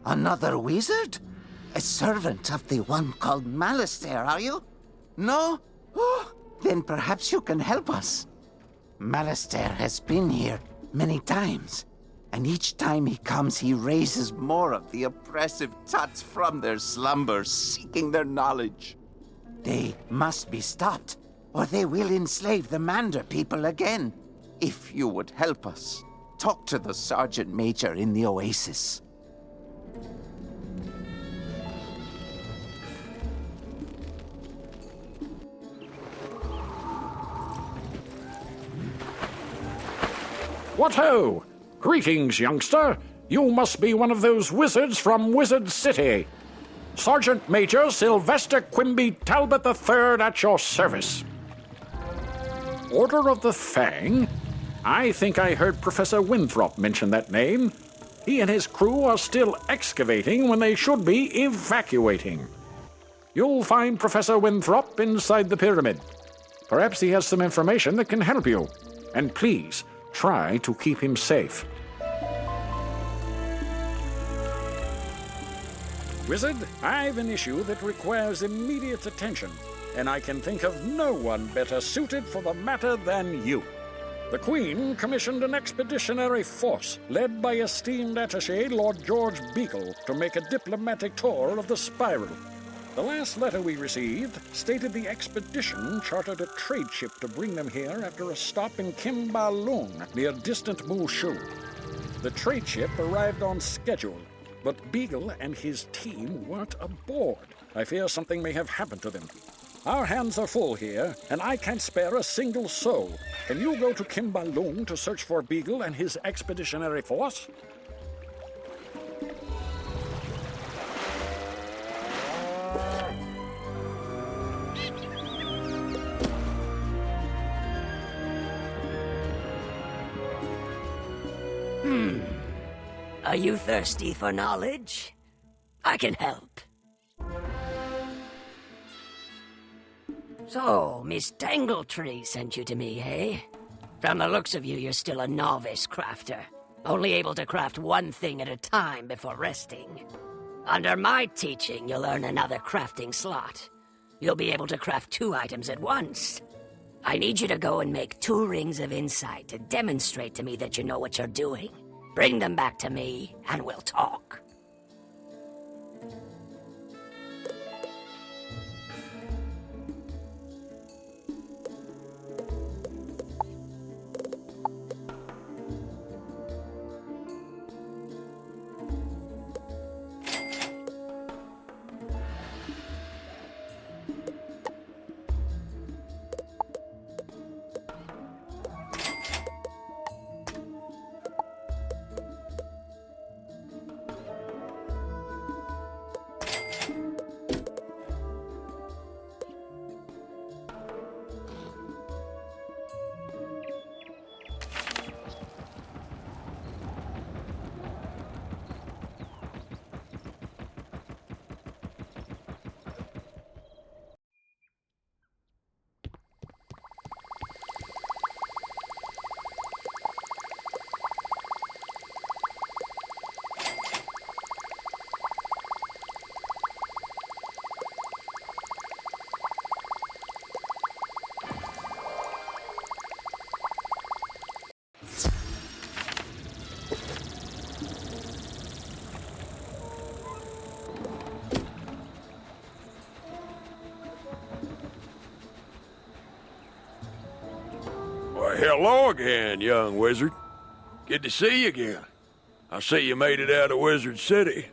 Another wizard? A servant of the one called Malistaire, are you? No? Oh, then perhaps you can help us. Malistaire has been here many times, and each time he comes, he raises more of the oppressive tuts from their slumbers, seeking their knowledge. They must be stopped, or they will enslave the Mander people again. If you would help us, talk to the Sergeant Major in the Oasis. What ho! Greetings, youngster. You must be one of those wizards from Wizard City. Sergeant Major Sylvester Quimby Talbot III at your service. Order of the Fang? I think I heard Professor Winthrop mention that name. He and his crew are still excavating when they should be evacuating. You'll find Professor Winthrop inside the pyramid. Perhaps he has some information that can help you. And please, try to keep him safe. Wizard, I've an issue that requires immediate attention, and I can think of no one better suited for the matter than you. The Queen commissioned an expeditionary force led by esteemed attaché Lord George Beagle to make a diplomatic tour of the Spiral. The last letter we received stated the expedition chartered a trade ship to bring them here after a stop in Kimbalung near distant Mushu. The trade ship arrived on schedule, but Beagle and his team weren't aboard. I fear something may have happened to them. Our hands are full here, and I can't spare a single soul. Can you go to Kimbalung to search for Beagle and his expeditionary force? Are you thirsty for knowledge? I can help. So, Miss Tangletree sent you to me, eh? From the looks of you, you're still a novice crafter, only able to craft one thing at a time before resting. Under my teaching, you'll earn another crafting slot. You'll be able to craft 2 items at once. I need you to go and make 2 rings of insight to demonstrate to me that you know what you're doing. Bring them back to me, and we'll talk. Hello again, young wizard. Good to see you again. I see you made it out of Wizard City.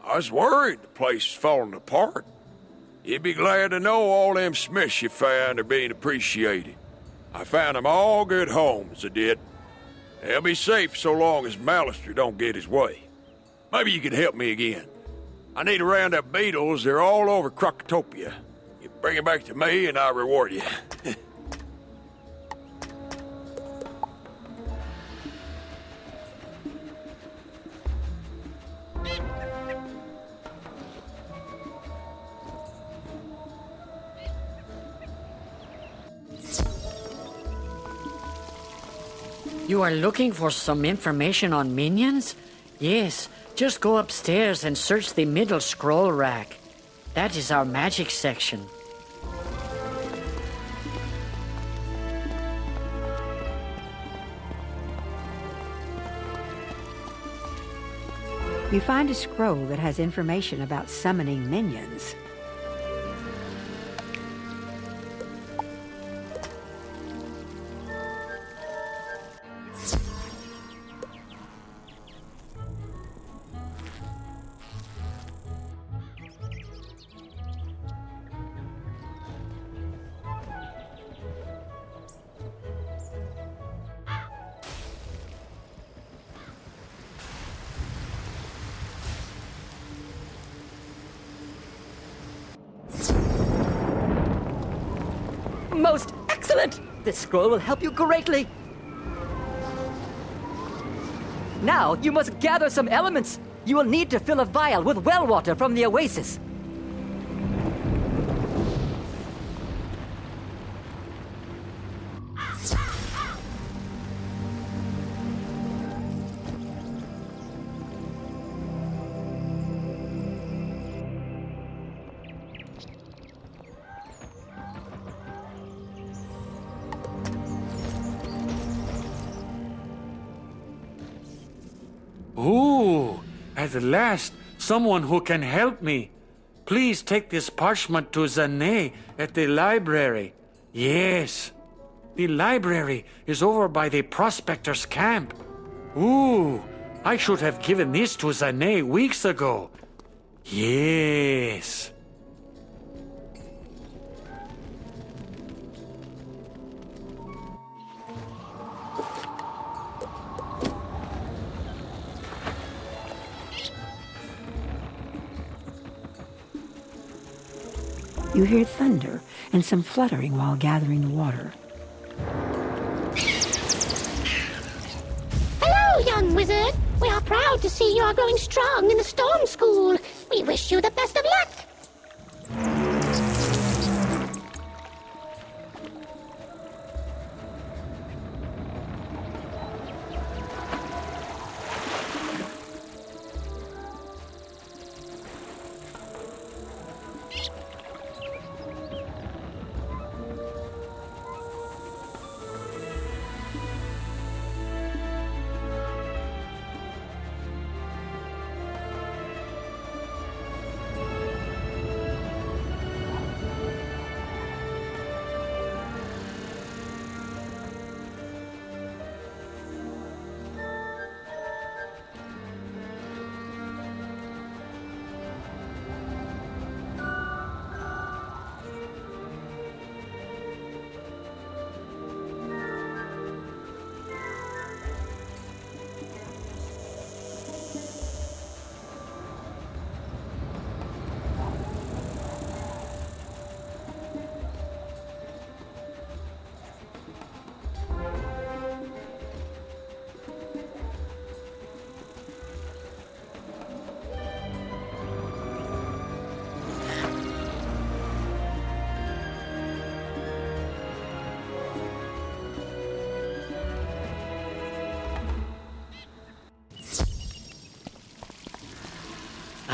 I was worried the place was falling apart. You'd be glad to know all them smiths you found are being appreciated. I found them all good homes, I did. They'll be safe so long as Malistaire don't get his way. Maybe you can help me again. I need to round up beetles. They're all over Krokotopia. You bring it back to me and I'll reward you. You are looking for some information on minions? Yes, Just go upstairs and search the middle scroll rack. That is our magic section. You find a scroll that has information about summoning minions. Most excellent! This scroll will help you greatly. Now, you must gather some elements. You will need to fill a vial with well water from the Oasis. Ooh, at last, someone who can help me. Please take this parchment to Zane at the library. Yes, the library is over by the prospector's camp. Ooh, I should have given this to Zane weeks ago. Yes. You hear thunder and some fluttering while gathering the water. Hello, young wizard. We are proud to see you are growing strong in the Storm School. We wish you the best of luck.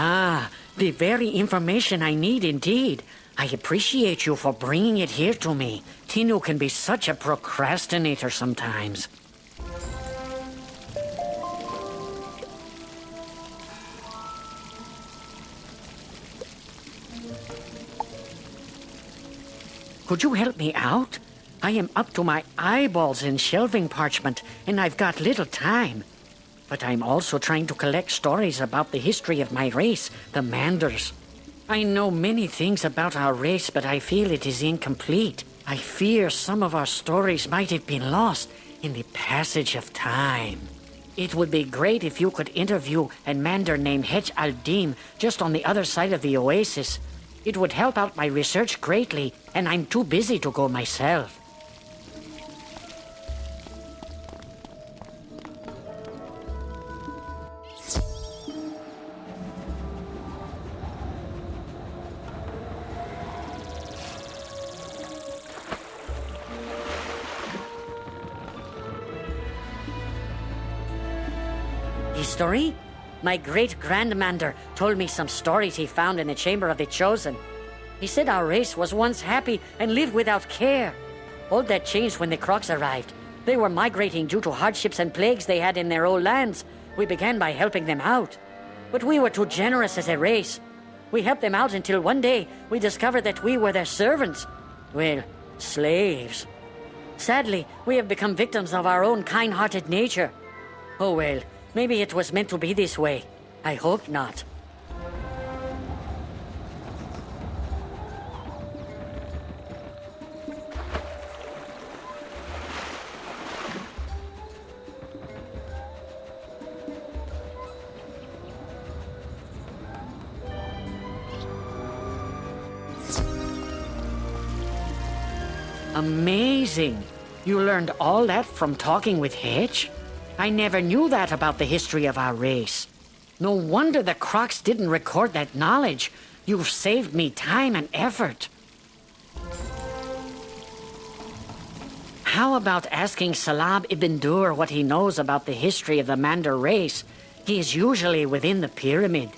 Ah, the very information I need indeed. I appreciate you for bringing it here to me. Tinu can be such a procrastinator sometimes. Could you help me out? I am up to my eyeballs in shelving parchment, and I've got little time. But I'm also trying to collect stories about the history of my race, the Manders. I know many things about our race, but I feel it is incomplete. I fear some of our stories might have been lost in the passage of time. It would be great if you could interview a Mander named Hej Aldim just on the other side of the Oasis. It would help out my research greatly, and I'm too busy to go myself. History? My great-grandmander told me some stories he found in the Chamber of the Chosen. He said our race was once happy and lived without care. All that changed when the Crocs arrived. They were migrating due to hardships and plagues they had in their old lands. We began by helping them out. But we were too generous as a race. We helped them out until one day we discovered that we were their servants. Well, slaves. Sadly, we have become victims of our own kind-hearted nature. Oh well, maybe it was meant to be this way. I hope not. Amazing! You learned all that from talking with Hedge? I never knew that about the history of our race. No wonder the Crocs didn't record that knowledge. You've saved me time and effort. How about asking Salab ibn Dur what he knows about the history of the Mander race? He is usually within the pyramid.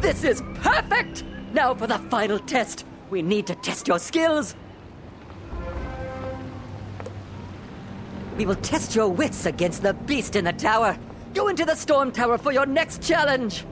This is perfect! Now for the final test. We need to test your skills. We will test your wits against the beast in the tower. Go into the storm tower for your next challenge.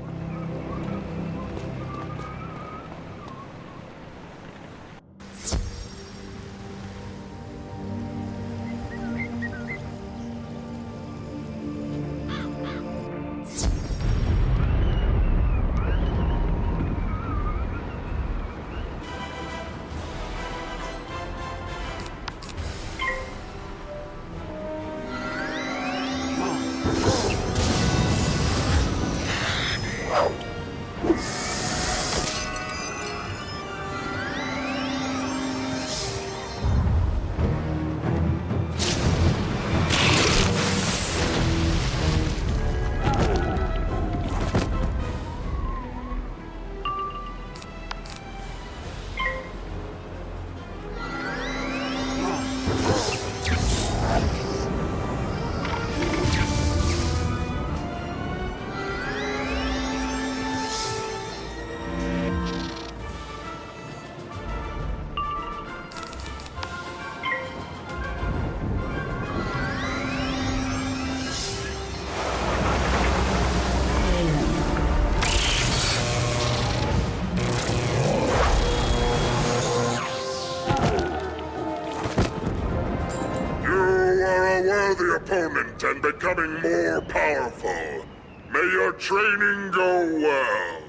Opponent and becoming more powerful. May your training go well.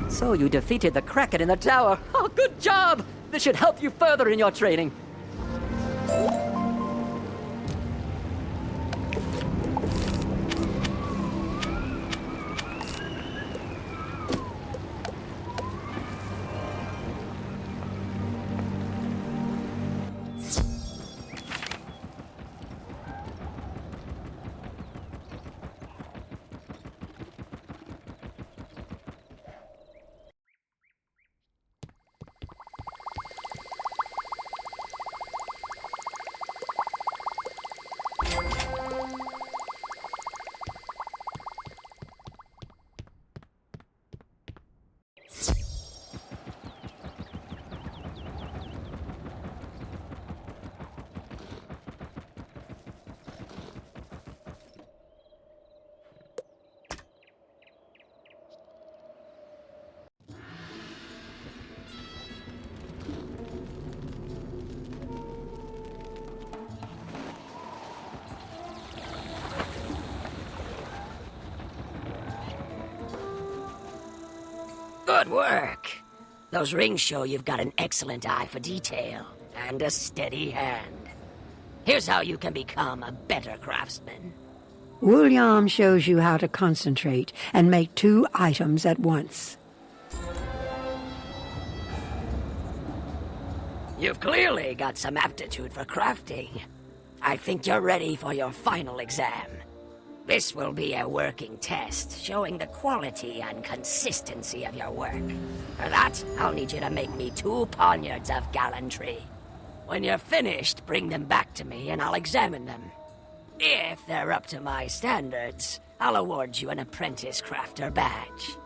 So you defeated the Kraken in the tower. Oh, good job! This should help you further in your training. Good work. Those rings show you've got an excellent eye for detail and a steady hand. Here's how you can become a better craftsman. William shows you how to concentrate and make 2 items at once. You've clearly got some aptitude for crafting. I think you're ready for your final exam. This will be a working test, showing the quality and consistency of your work. For that, I'll need you to make me 2 poniards of gallantry. When you're finished, bring them back to me and I'll examine them. If they're up to my standards, I'll award you an apprentice crafter badge.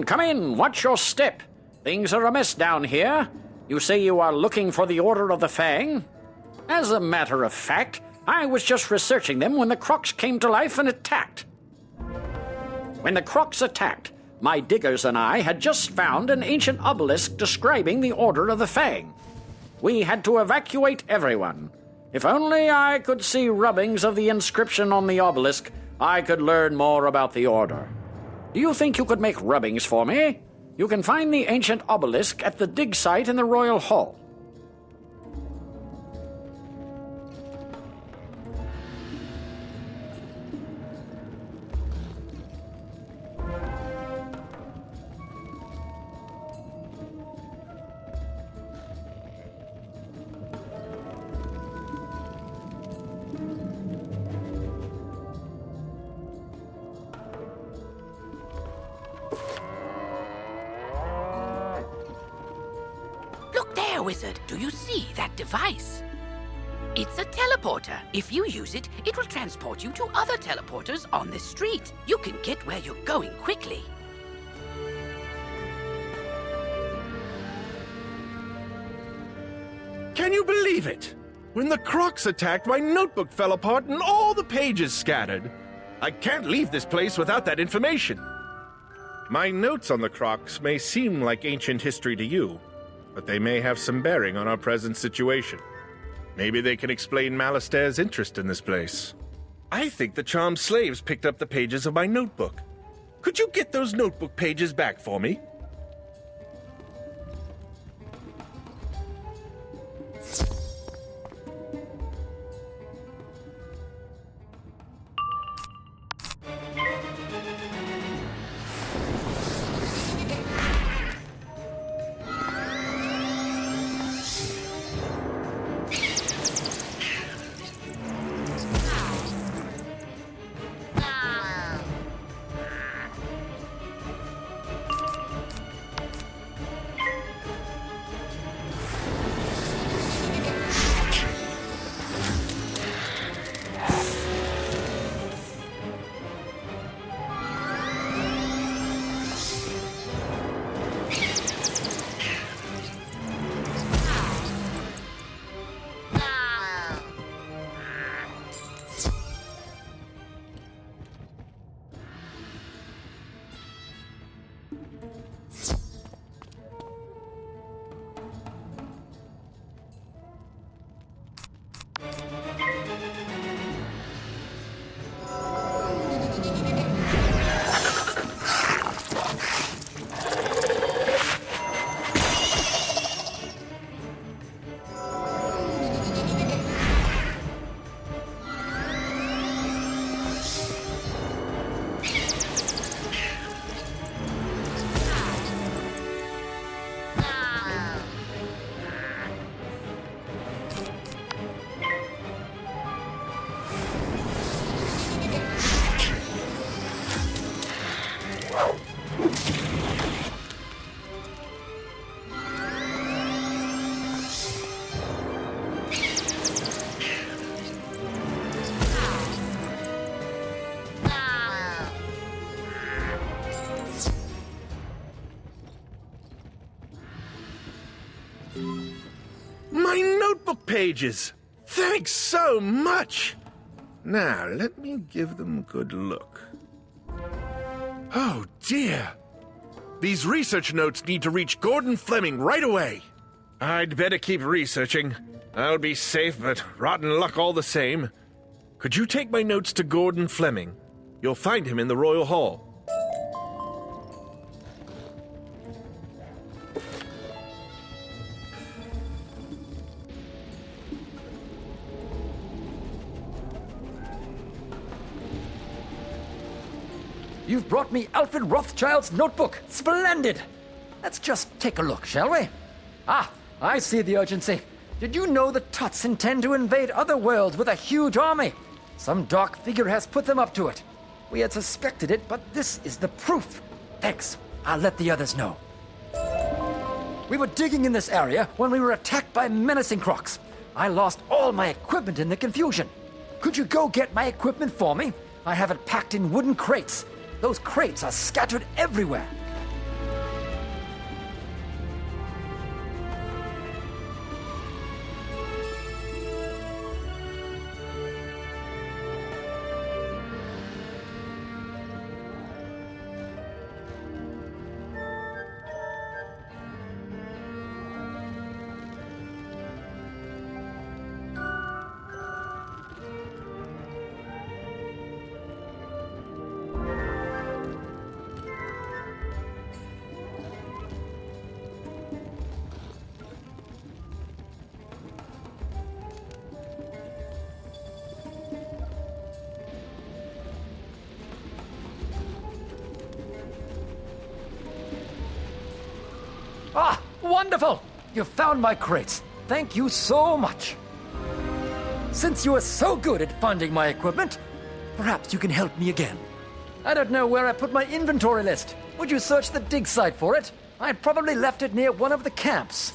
Come in, watch your step. Things are amiss down here. You say you are looking for the Order of the Fang? As a matter of fact, I was just researching them when the Crocs came to life and attacked. When the Crocs attacked, my diggers and I had just found an ancient obelisk describing the Order of the Fang. We had to evacuate everyone. If only I could see rubbings of the inscription on the obelisk, I could learn more about the Order. Do you think you could make rubbings for me? You can find the ancient obelisk at the dig site in the Royal Hall. Wizard, do you see that device? It's a teleporter. If you use it, it will transport you to other teleporters on this street. You can get where you're going quickly. Can you believe it? When the Crocs attacked, my notebook fell apart and all the pages scattered. I can't leave this place without that information. My notes on the Crocs may seem like ancient history to you, but they may have some bearing on our present situation. Maybe they can explain Malastaire's interest in this place. I think the charmed slaves picked up the pages of my notebook. Could you get those notebook pages back for me? pages. Thanks so much. Now, let me give them a good look. Oh, dear. These research notes need to reach Gordon Fleming right away. I'd better keep researching. I'll be safe, but rotten luck all the same. Could you take my notes to Gordon Fleming? You'll find him in the Royal Hall. You've brought me Alfred Rothschild's notebook. Splendid! Let's just take a look, shall we? Ah, I see the urgency. Did you know the Tuts intend to invade other worlds with a huge army? Some dark figure has put them up to it. We had suspected it, but this is the proof. Thanks. I'll let the others know. We were digging in this area when we were attacked by menacing crocs. I lost all my equipment in the confusion. Could you go get my equipment for me? I have it packed in wooden crates. Those crates are scattered everywhere. Ah, wonderful! You found my crates. Thank you so much. Since you are so good at finding my equipment, perhaps you can help me again. I don't know where I put my inventory list. Would you search the dig site for it? I probably left it near one of the camps.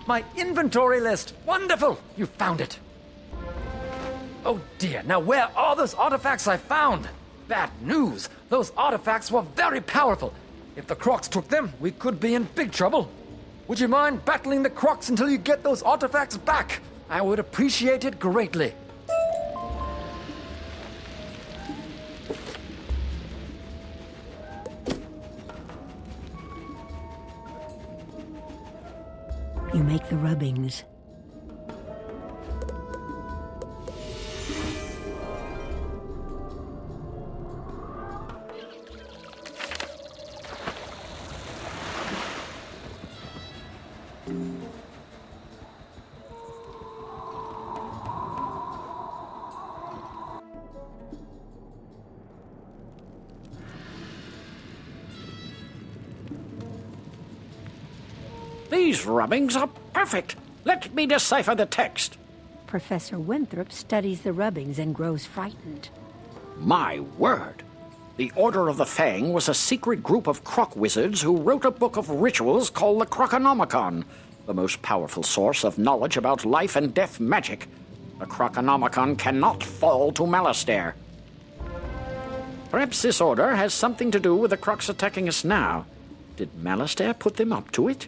My inventory list! Wonderful! You found it. Oh dear, now where are those artifacts I found? Bad news! Those artifacts were very powerful. If the Crocs took them, we could be in big trouble. Would you mind battling the Crocs until you get those artifacts back? I would appreciate it greatly. You make the rubbings. These rubbings are perfect. Let me decipher the text. Professor Winthrop studies the rubbings and grows frightened. My word. The Order of the Fang was a secret group of croc wizards who wrote a book of rituals called the Krokonomicon, the most powerful source of knowledge about life and death magic. The Krokonomicon cannot fall to Malastair. Perhaps this order has something to do with the crocs attacking us now. Did Malastair put them up to it?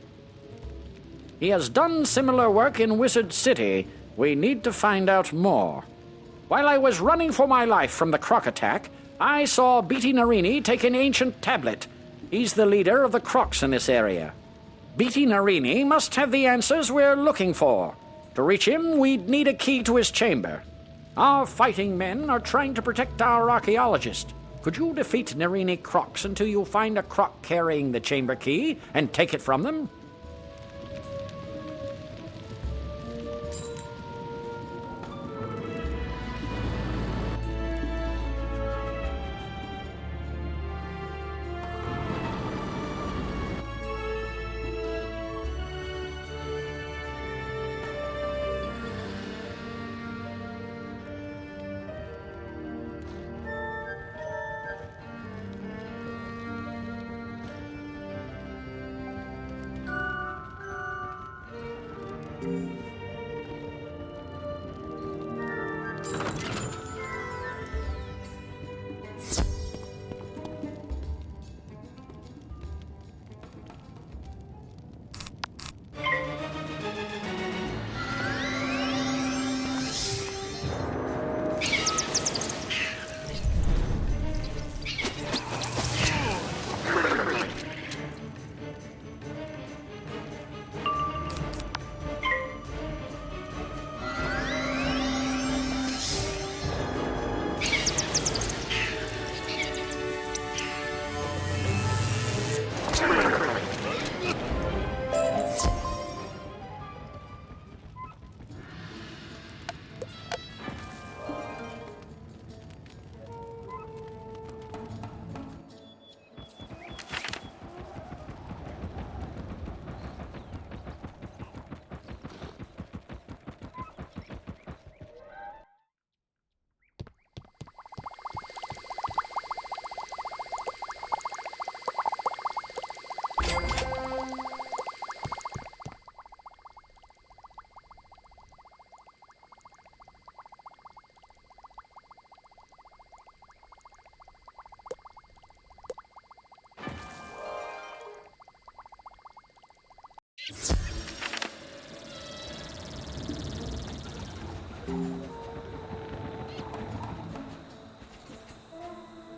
He has done similar work in Wizard City. We need to find out more. While I was running for my life from the croc attack, I saw Beatty Narini take an ancient tablet. He's the leader of the crocs in this area. Beatty Narini must have the answers we're looking for. To reach him, we'd need a key to his chamber. Our fighting men are trying to protect our archaeologist. Could you defeat Narini crocs until you find a croc carrying the chamber key and take it from them?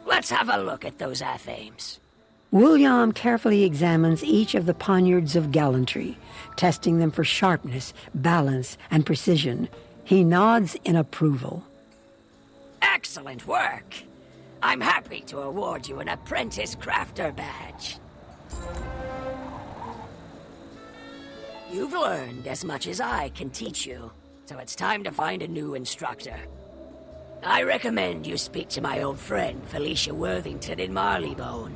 Let's have a look at those athames. William carefully examines each of the poniards of gallantry, testing them for sharpness, balance, and precision. He nods in approval. Excellent work. I'm happy to award you an apprentice crafter badge. You've learned as much as I can teach you, so it's time to find a new instructor. I recommend you speak to my old friend Felicia Worthington in Marleybone.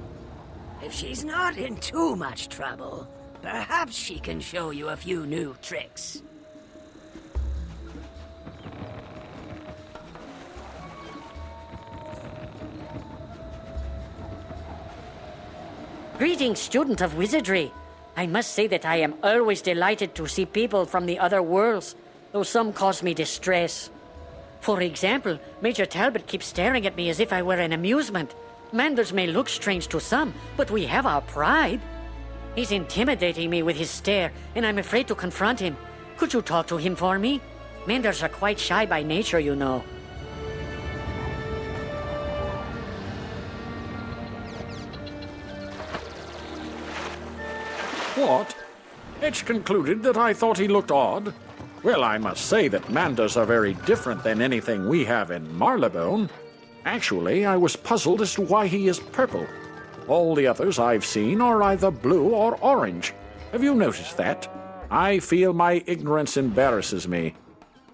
If she's not in too much trouble, perhaps she can show you a few new tricks. Greetings, student of wizardry. I must say that I am always delighted to see people from the other worlds, though some cause me distress. For example, Major Talbot keeps staring at me as if I were an amusement. Manders may look strange to some, but we have our pride. He's intimidating me with his stare, and I'm afraid to confront him. Could you talk to him for me? Manders are quite shy by nature, you know. What? Etch concluded that I thought he looked odd. Well, I must say that Manders are very different than anything we have in Marleybone. Actually, I was puzzled as to why he is purple. All the others I've seen are either blue or orange. Have you noticed that? I feel my ignorance embarrasses me.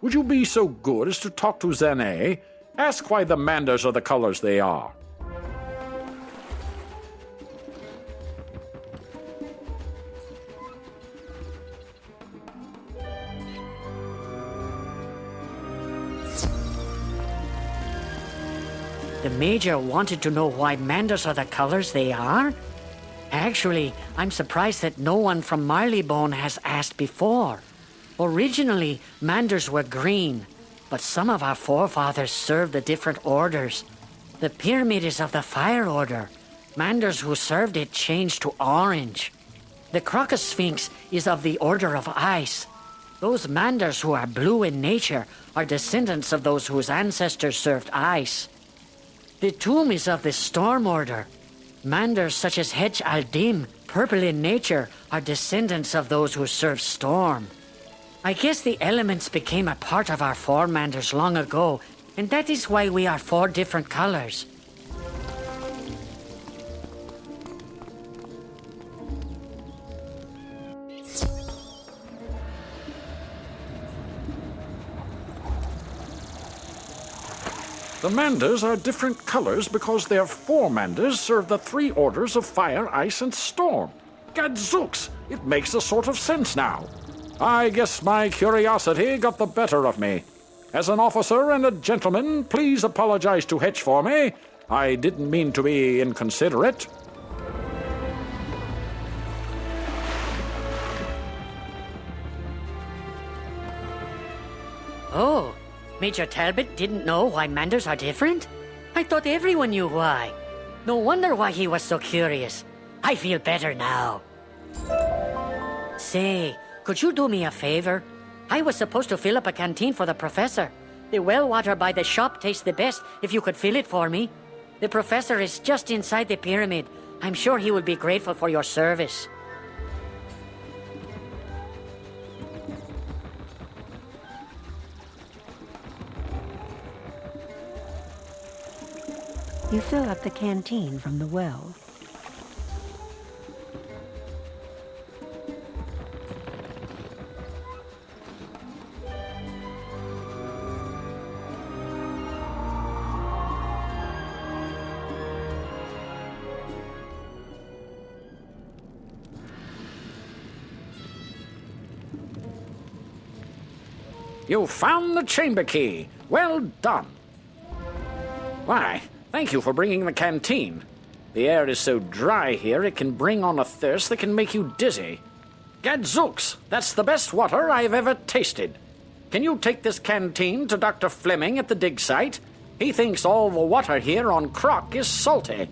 Would you be so good as to talk to Zane? Ask why the Manders are the colors they are. The Major wanted to know why Manders are the colors they are? Actually, I'm surprised that no one from Marleybone has asked before. Originally, Manders were green, but some of our forefathers served the different orders. The pyramid is of the fire order. Manders who served it changed to orange. The Crocosphinx is of the order of ice. Those Manders who are blue in nature are descendants of those whose ancestors served ice. The tomb is of the storm order. Manders such as Hedge al-Dim, purple in nature, are descendants of those who served storm. I guess the elements became a part of our four Manders long ago, and that is why we are four different colors. The Manders are different colors because their four Manders serve the three orders of fire, ice, and storm. Gadzooks! It makes a sort of sense now. I guess my curiosity got the better of me. As an officer and a gentleman, please apologize to Hetch for me. I didn't mean to be inconsiderate. Oh, Major Talbot didn't know why manders are different? I thought everyone knew why. No wonder why he was so curious. I feel better now. Say, could you do me a favor? I was supposed to fill up a canteen for the professor. The well water by the shop tastes the best if you could fill it for me. The professor is just inside the pyramid. I'm sure he will be grateful for your service. You fill up the canteen from the well. You found the chamber key. Well done. Why, thank you for bringing the canteen. The air is so dry here it can bring on a thirst that can make you dizzy. Gadzooks, that's the best water I've ever tasted. Can you take this canteen to Dr. Fleming at the dig site? He thinks all the water here on Krok is salty.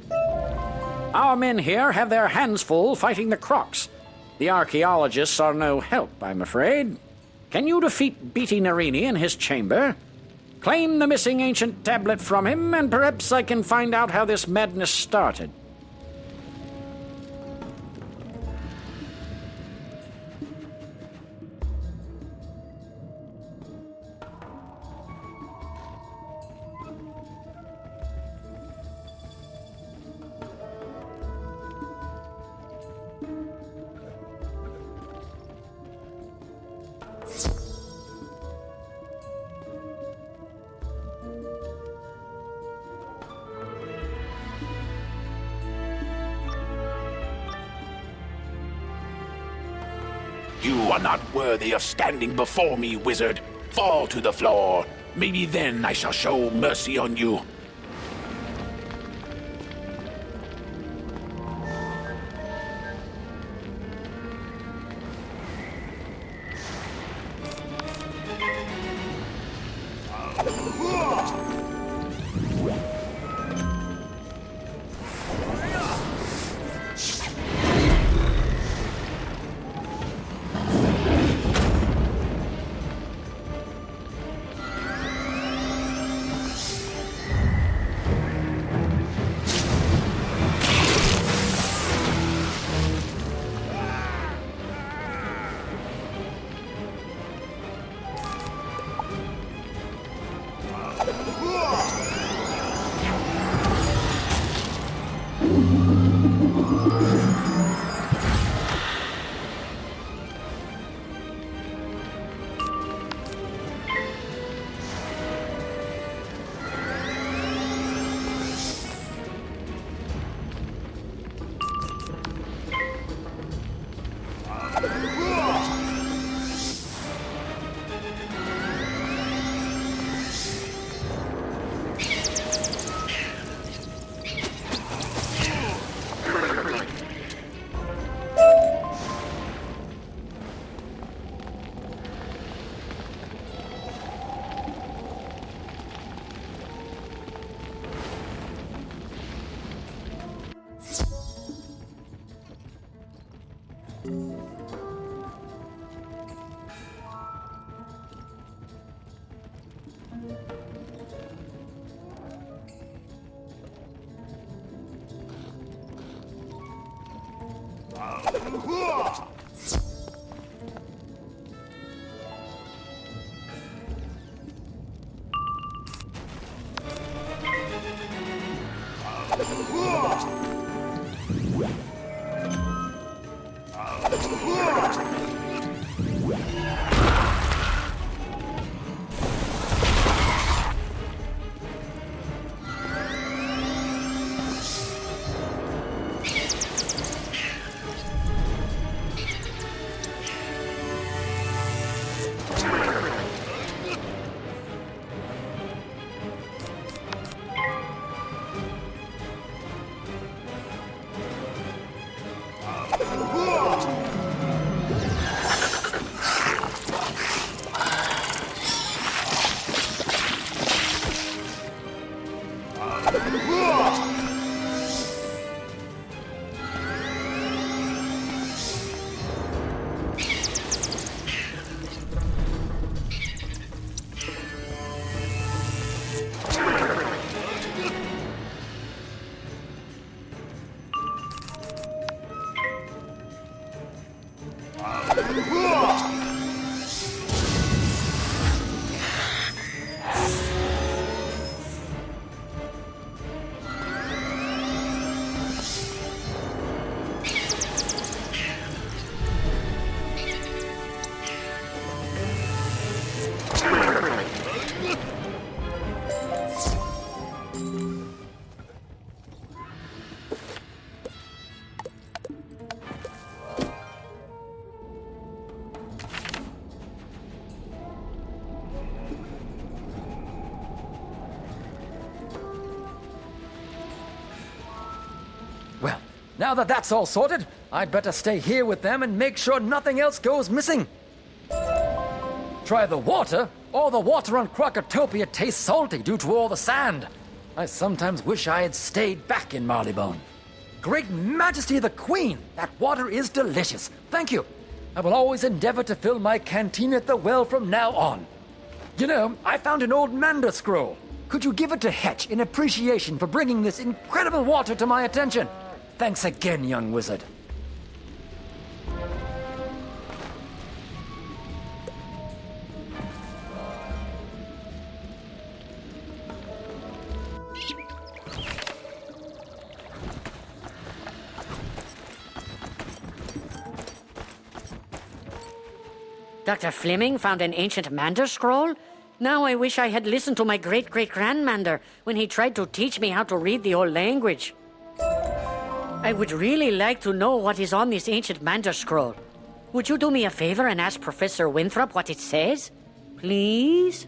Our men here have their hands full fighting the Kroks. The archaeologists are no help, I'm afraid. Can you defeat Beatty Narini in his chamber? Claim the missing ancient tablet from him, and perhaps I can find out how this madness started. You are not worthy of standing before me, wizard. Fall to the floor. Maybe then I shall show mercy on you. Now that that's all sorted, I'd better stay here with them and make sure nothing else goes missing. Try the water? All the water on Krokotopia tastes salty due to all the sand. I sometimes wish I had stayed back in Marleybone. Great Majesty of the Queen, that water is delicious. Thank you. I will always endeavor to fill my canteen at the well from now on. You know, I found an old Manda scroll. Could you give it to Hetch in appreciation for bringing this incredible water to my attention? Thanks again, young wizard. Dr. Fleming found an ancient Manda scroll? Now I wish I had listened to my great-great-grandmander when he tried to teach me how to read the old language. I would really like to know what is on this ancient Manda scroll. Would you do me a favor and ask Professor Winthrop what it says? Please?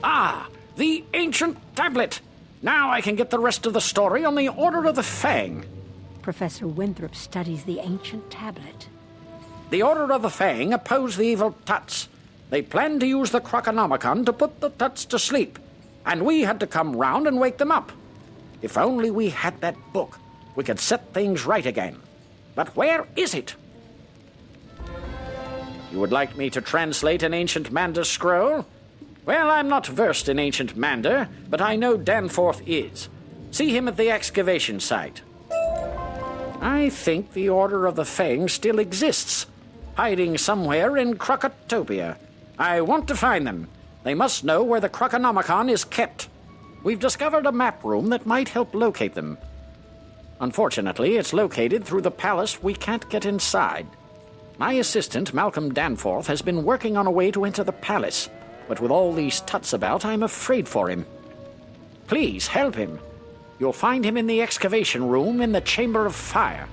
Ah, the ancient tablet! Now I can get the rest of the story on the Order of the Fang. Professor Winthrop studies the ancient tablet. The Order of the Fang oppose the evil Tuts. They planned to use the Croconomicon to put the Tuts to sleep, and we had to come round and wake them up. If only we had that book, we could set things right again. But where is it? You would like me to translate an ancient Manda scroll? Well, I'm not versed in ancient Manda, but I know Danforth is. See him at the excavation site. I think the Order of the Fang still exists, hiding somewhere in Krokotopia. I want to find them. They must know where the Croconomicon is kept. We've discovered a map room that might help locate them. Unfortunately, it's located through the palace. We can't get inside. My assistant, Malcolm Danforth, has been working on a way to enter the palace, but with all these Tuts about, I'm afraid for him. Please help him. You'll find him in the excavation room in the Chamber of Fire.